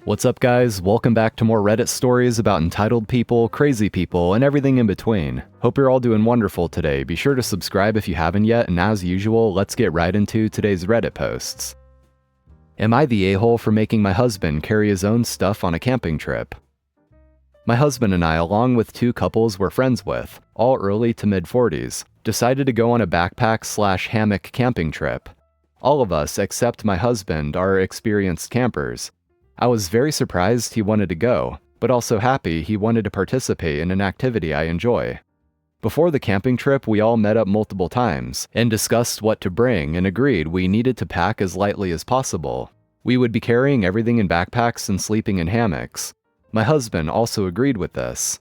What's up, guys? Welcome back to more Reddit stories about entitled people, crazy people, and everything in between. Hope you're all doing wonderful today. Be sure to subscribe if you haven't yet, and as usual, let's get right into today's Reddit posts. Am I the a-hole for making my husband carry his own stuff on a camping trip? My husband and I, along with two couples we're friends with, all early to mid-40s, decided to go on a backpack/hammock camping trip. All of us, except my husband, are experienced campers. I was very surprised he wanted to go, but also happy he wanted to participate in an activity I enjoy. Before the camping trip, we all met up multiple times and discussed what to bring and agreed we needed to pack as lightly as possible. We would be carrying everything in backpacks and sleeping in hammocks. My husband also agreed with this.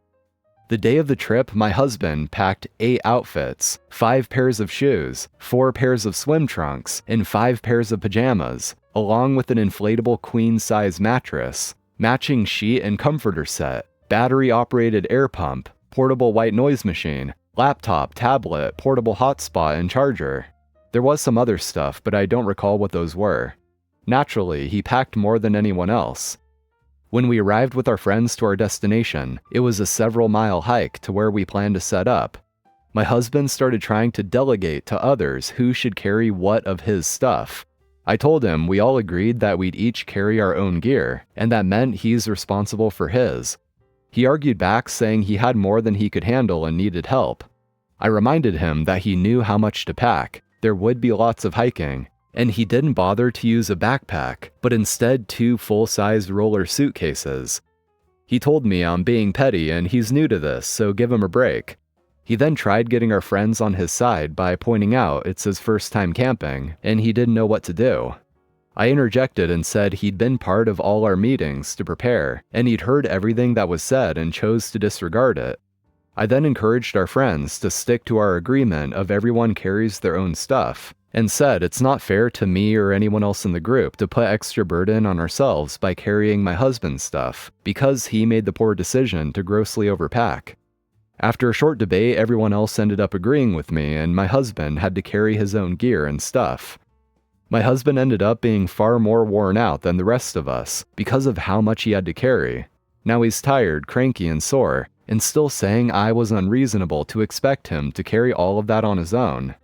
The day of the trip, my husband packed 8 outfits, 5 pairs of shoes, 4 pairs of swim trunks, and 5 pairs of pajamas, along with an inflatable queen-size mattress, matching sheet and comforter set, battery-operated air pump, portable white noise machine, laptop, tablet, portable hotspot, and charger. There was some other stuff, but I don't recall what those were. Naturally, he packed more than anyone else. When we arrived with our friends to our destination, it was a several-mile hike to where we planned to set up. My husband started trying to delegate to others who should carry what of his stuff. I told him we all agreed that we'd each carry our own gear, and that meant he's responsible for his. He argued back, saying he had more than he could handle and needed help. I reminded him that he knew how much to pack, there would be lots of hiking, and he didn't bother to use a backpack, but instead 2 full-sized roller suitcases. He told me I'm being petty and he's new to this, so give him a break. He then tried getting our friends on his side by pointing out it's his first time camping, and he didn't know what to do. I interjected and said he'd been part of all our meetings to prepare, and he'd heard everything that was said and chose to disregard it. I then encouraged our friends to stick to our agreement of everyone carries their own stuff, and said it's not fair to me or anyone else in the group to put extra burden on ourselves by carrying my husband's stuff, because he made the poor decision to grossly overpack. After a short debate, everyone else ended up agreeing with me, and my husband had to carry his own gear and stuff. My husband ended up being far more worn out than the rest of us because of how much he had to carry. Now he's tired, cranky, and sore, and still saying I was unreasonable to expect him to carry all of that on his own.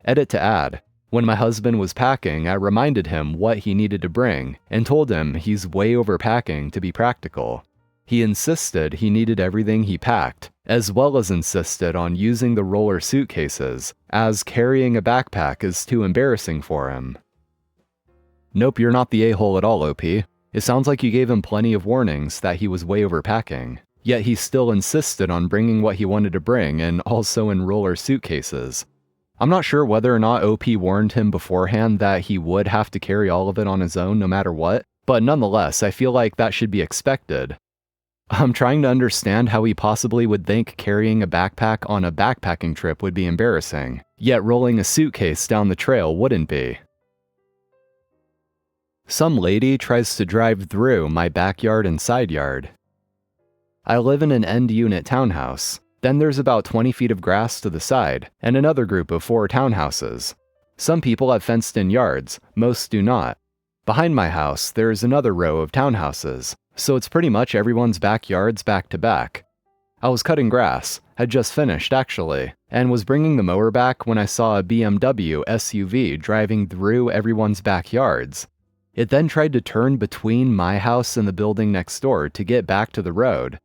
Edit to add, when my husband was packing, I reminded him what he needed to bring and told him he's way overpacking to be practical. He insisted he needed everything he packed, as well as insisted on using the roller suitcases, as carrying a backpack is too embarrassing for him. Nope, you're not the a-hole at all, OP. It sounds like you gave him plenty of warnings that he was way overpacking, yet he still insisted on bringing what he wanted to bring and also in roller suitcases. I'm not sure whether or not OP warned him beforehand that he would have to carry all of it on his own no matter what, but nonetheless, I feel like that should be expected. I'm trying to understand how he possibly would think carrying a backpack on a backpacking trip would be embarrassing, yet rolling a suitcase down the trail wouldn't be. Some lady tries to drive through my backyard and side yard. I live in an end-unit townhouse. Then there's about 20 feet of grass to the side, and another group of 4 townhouses. Some people have fenced-in yards, most do not. Behind my house, there's another row of townhouses, so it's pretty much everyone's backyards back to back. I was cutting grass, had just finished actually, and was bringing the mower back when I saw a BMW SUV driving through everyone's backyards. It then tried to turn between my house and the building next door to get back to the road.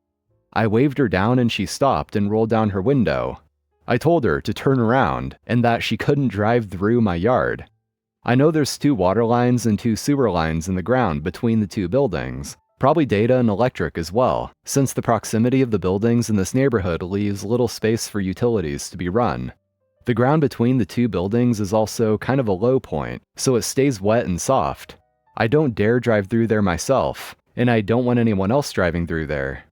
I waved her down and she stopped and rolled down her window. I told her to turn around and that she couldn't drive through my yard. I know there's 2 water lines and 2 sewer lines in the ground between the 2 buildings, probably data and electric as well, since the proximity of the buildings in this neighborhood leaves little space for utilities to be run. The ground between the 2 buildings is also kind of a low point, so it stays wet and soft. I don't dare drive through there myself, and I don't want anyone else driving through there.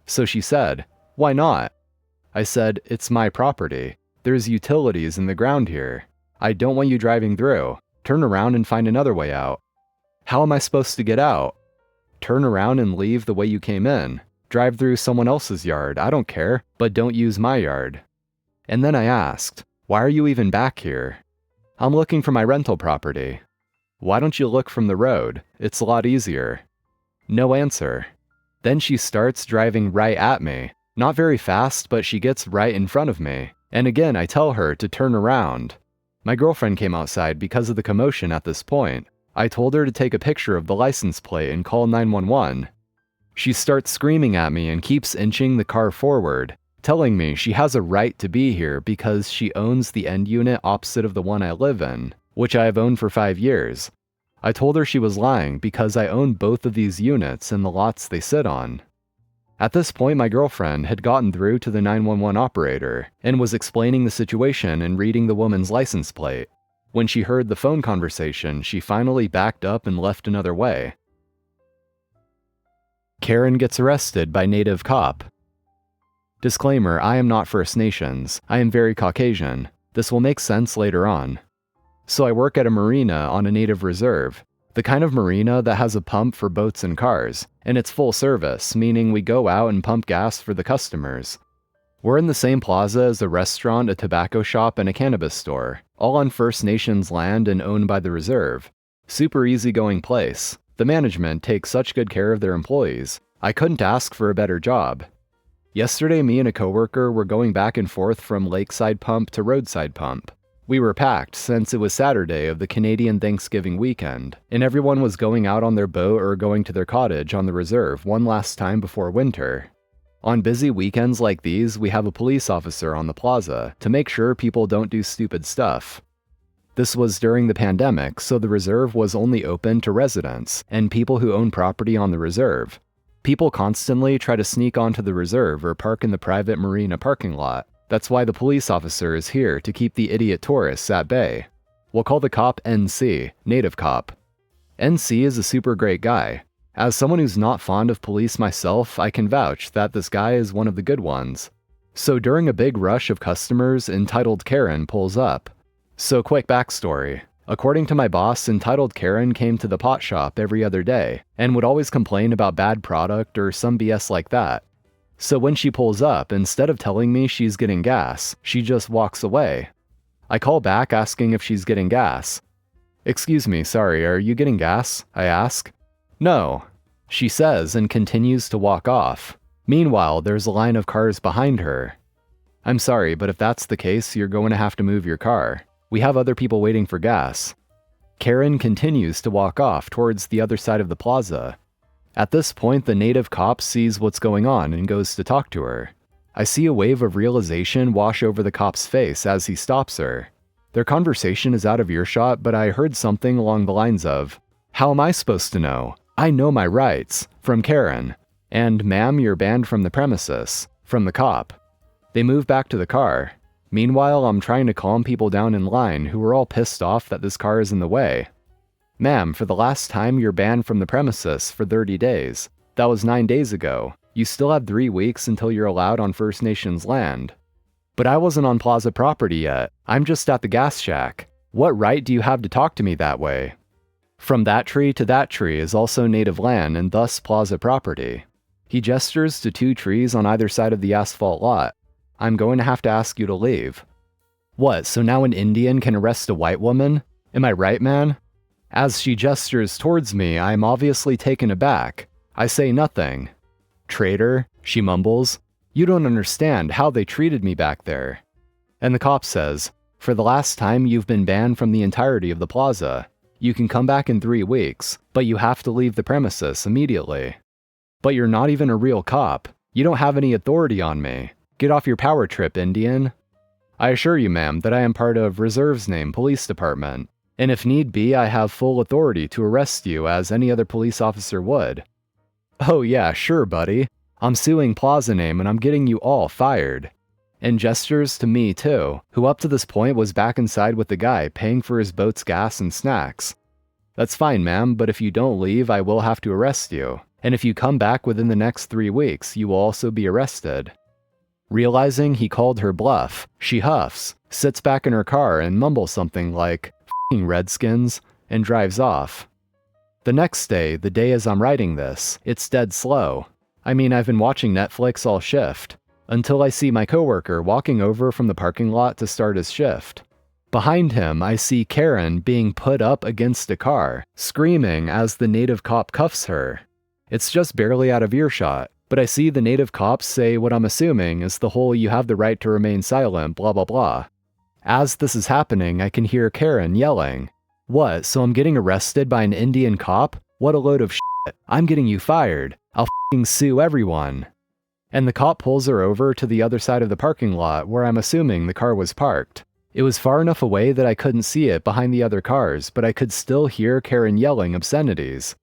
So she said, "Why not?" I said, "It's my property. There's utilities in the ground here. I don't want you driving through. Turn around and find another way out." "How am I supposed to get out?" "Turn around and leave the way you came in. Drive through someone else's yard, I don't care, but don't use my yard." And then I asked, "Why are you even back here?" "I'm looking for my rental property." "Why don't you look from the road? It's a lot easier." No answer. Then she starts driving right at me. Not very fast, but she gets right in front of me. And again, I tell her to turn around. My girlfriend came outside because of the commotion at this point. I told her to take a picture of the license plate and call 911. She starts screaming at me and keeps inching the car forward, telling me she has a right to be here because she owns the end unit opposite of the one I live in, which I have owned for 5 years. I told her she was lying because I own both of these units and the lots they sit on. At this point, my girlfriend had gotten through to the 911 operator and was explaining the situation and reading the woman's license plate. When she heard the phone conversation, she finally backed up and left another way. Karen gets arrested by native cop. Disclaimer, I am not First Nations. I am very Caucasian. This will make sense later on. So I work at a marina on a native reserve. The kind of marina that has a pump for boats and cars, and it's full service, meaning we go out and pump gas for the customers. We're in the same plaza as a restaurant, a tobacco shop, and a cannabis store, all on First Nations land and owned by the reserve. Super easygoing place. The management takes such good care of their employees. I couldn't ask for a better job. Yesterday, me and a coworker were going back and forth from lakeside pump to roadside pump. We were packed since it was Saturday of the Canadian Thanksgiving weekend, and everyone was going out on their boat or going to their cottage on the reserve one last time before winter. On busy weekends like these, we have a police officer on the plaza to make sure people don't do stupid stuff. This was during the pandemic, so the reserve was only open to residents and people who own property on the reserve. People constantly try to sneak onto the reserve or park in the private marina parking lot. That's why the police officer is here to keep the idiot tourists at bay. We'll call the cop NC, native cop. NC is a super great guy. As someone who's not fond of police myself, I can vouch that this guy is one of the good ones. So during a big rush of customers, entitled Karen pulls up. So quick backstory. According to my boss, entitled Karen came to the pot shop every other day and would always complain about bad product or some BS like that. So when she pulls up, instead of telling me she's getting gas, she just walks away. I call back asking if she's getting gas. "Excuse me, sorry, are you getting gas?" I ask. "No," she says and continues to walk off. Meanwhile, there's a line of cars behind her. "I'm sorry, but if that's the case, you're going to have to move your car. We have other people waiting for gas." Karen continues to walk off towards the other side of the plaza. At this point, the native cop sees what's going on and goes to talk to her. I see a wave of realization wash over the cop's face as he stops her. Their conversation is out of earshot, but I heard something along the lines of, "How am I supposed to know? I know my rights," from Karen, and "Ma'am, you're banned from the premises," from the cop. They move back to the car. Meanwhile, I'm trying to calm people down in line who are all pissed off that this car is in the way. "Ma'am, for the last time you're banned from the premises for 30 days. That was 9 days ago. You still have 3 weeks until you're allowed on First Nations land." "But I wasn't on Plaza property yet. I'm just at the gas shack. What right do you have to talk to me that way?" From that tree to that tree is also native land and thus Plaza property. He gestures to 2 trees on either side of the asphalt lot. "I'm going to have to ask you to leave." "What, so now an Indian can arrest a white woman? Am I right, man?" As she gestures towards me, I am obviously taken aback. I say nothing. "Traitor," she mumbles. "You don't understand how they treated me back there." And the cop says, "For the last time you've been banned from the entirety of the plaza. You can come back in 3 weeks, but you have to leave the premises immediately." "But you're not even a real cop. You don't have any authority on me. Get off your power trip, Indian." "I assure you, ma'am, that I am part of Reserve's name Police Department, and if need be, I have full authority to arrest you as any other police officer would." "Oh yeah, sure, buddy. I'm suing Plaza Name and I'm getting you all fired." And gestures to me too, who up to this point was back inside with the guy paying for his boat's gas and snacks. "That's fine, ma'am, but if you don't leave, I will have to arrest you. And if you come back within the next 3 weeks, you will also be arrested." Realizing he called her bluff, she huffs, sits back in her car and mumbles something like, "F***ing Redskins," and drives off. The next day, the day as I'm writing this, it's dead slow. I mean, I've been watching Netflix all shift, until I see my coworker walking over from the parking lot to start his shift. Behind him, I see Karen being put up against a car, screaming as the native cop cuffs her. It's just barely out of earshot, but I see the native cops say what I'm assuming is the whole "you have the right to remain silent" blah blah blah. As this is happening, I can hear Karen yelling, "What, so I'm getting arrested by an Indian cop? What a load of shit. I'm getting you fired. I'll f***ing sue everyone." And the cop pulls her over to the other side of the parking lot where I'm assuming the car was parked. It was far enough away that I couldn't see it behind the other cars, but I could still hear Karen yelling obscenities.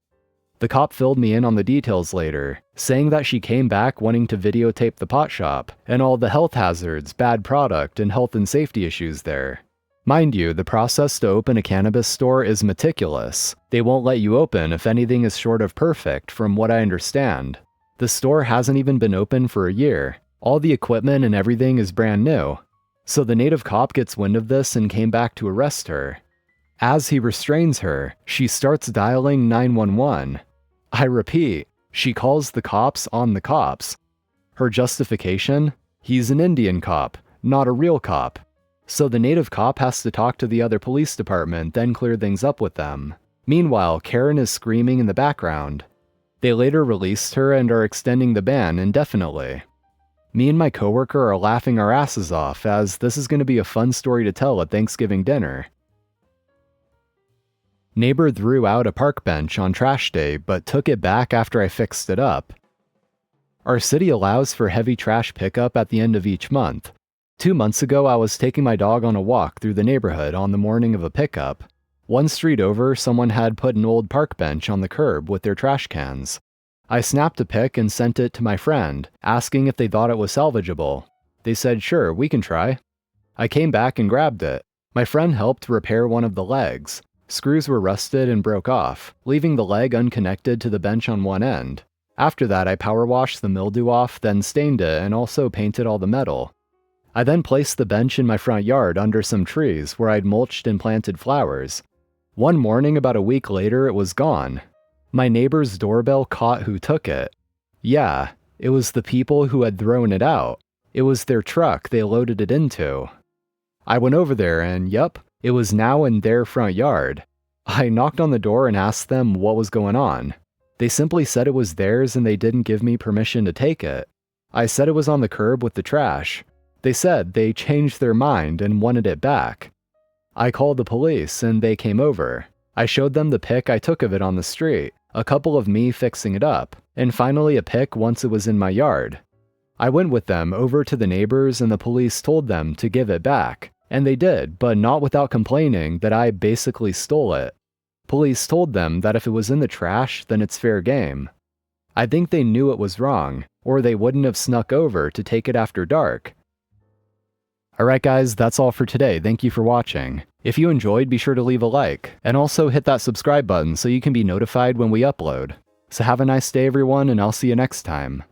The cop filled me in on the details later, saying that she came back wanting to videotape the pot shop and all the health hazards, bad product, and health and safety issues there. Mind you, the process to open a cannabis store is meticulous. They won't let you open if anything is short of perfect, from what I understand. The store hasn't even been open for a year. All the equipment and everything is brand new. So the native cop gets wind of this and came back to arrest her. As he restrains her, she starts dialing 911. I repeat, she calls the cops on the cops. Her justification? He's an Indian cop, not a real cop. So the native cop has to talk to the other police department, then clear things up with them. Meanwhile, Karen is screaming in the background. They later released her and are extending the ban indefinitely. Me and my coworker are laughing our asses off, as this is going to be a fun story to tell at Thanksgiving dinner. Neighbor threw out a park bench on trash day, but took it back after I fixed it up. Our city allows for heavy trash pickup at the end of each month. 2 months ago, I was taking my dog on a walk through the neighborhood on the morning of a pickup. One street over, someone had put an old park bench on the curb with their trash cans. I snapped a pic and sent it to my friend, asking if they thought it was salvageable. They said, "Sure, we can try." I came back and grabbed it. My friend helped repair one of the legs. Screws were rusted and broke off, leaving the leg unconnected to the bench on one end. After that, I power washed the mildew off, then stained it and also painted all the metal. I then placed the bench in my front yard under some trees where I'd mulched and planted flowers. One morning about a week later, it was gone. My neighbor's doorbell caught who took it. Yeah, it was the people who had thrown it out. It was their truck they loaded it into. I went over there and, yep, it was now in their front yard. I knocked on the door and asked them what was going on. They simply said it was theirs and they didn't give me permission to take it. I said it was on the curb with the trash. They said they changed their mind and wanted it back. I called the police and they came over. I showed them the pic I took of it on the street, a couple of me fixing it up, and finally a pic once it was in my yard. I went with them over to the neighbors and the police told them to give it back. And they did, but not without complaining that I basically stole it. Police told them that if it was in the trash, then it's fair game. I think they knew it was wrong, or they wouldn't have snuck over to take it after dark. Alright guys, that's all for today. Thank you for watching. If you enjoyed, be sure to leave a like, and also hit that subscribe button so you can be notified when we upload. So have a nice day everyone, and I'll see you next time.